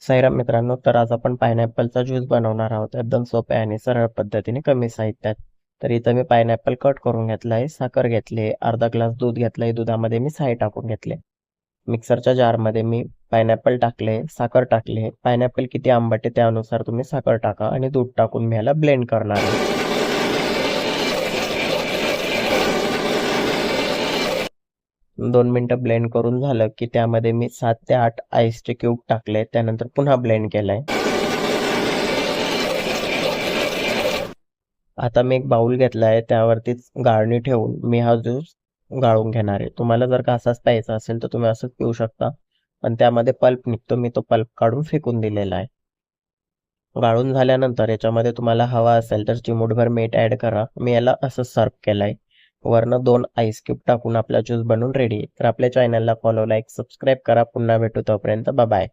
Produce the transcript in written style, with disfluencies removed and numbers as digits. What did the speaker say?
साईराम मित्रांनो, तर आज आपण पायनॅपलचा ज्यूस बनवणार आहोत. एकदम सोप्या आणि सरळ पद्धतीने कमी साहित्यात. तर इथं मी पायनॅपल कट करून घेतला आहे, साखर घेतली आहे, अर्धा ग्लास दूध घेतलं आहे, दुधामध्ये मी साय टाकून घेतले. मिक्सरच्या जारमध्ये मी पायनॅपल टाकले, साखर टाकले. पायनॅपल किती आंबट आहे त्यानुसार तुम्ही साखर टाका आणि दूध टाकून मी याला ब्लेंड करणार आहे. 2 मिनिटं ब्लेंड करून झालं की त्यामध्ये मी 7 ते 8 आईसचे क्यूब टाकले. त्यानंतर पुन्हा ब्लेंड केलंय. आता मी एक बाउल घेतला आहे, त्यावरतीच गाळणी ठेवून मी हा ज्यूस गाळून घेणार आहे. तुम्हाला जर का असाच प्यायचा असेल तर तुम्ही असंच पिऊ शकता, पण त्यामध्ये पल्प निघतो, मी तो पल्प काढून फेकून दिलेला आहे. गाळून झाल्यानंतर याच्यामध्ये तुम्हाला हवा असेल तर चिमूटभर मीठ ॲड करा. मी याला असंच सर्व केलं आहे. वरनं 2 आईस क्यूब टाकून आपला ज्यूस बनवून रेडी आहे. तर आपल्या चॅनलला फॉलो, लाईक, सबस्क्राईब करा. पुन्हा भेटू, तोपर्यंत बाय बाय.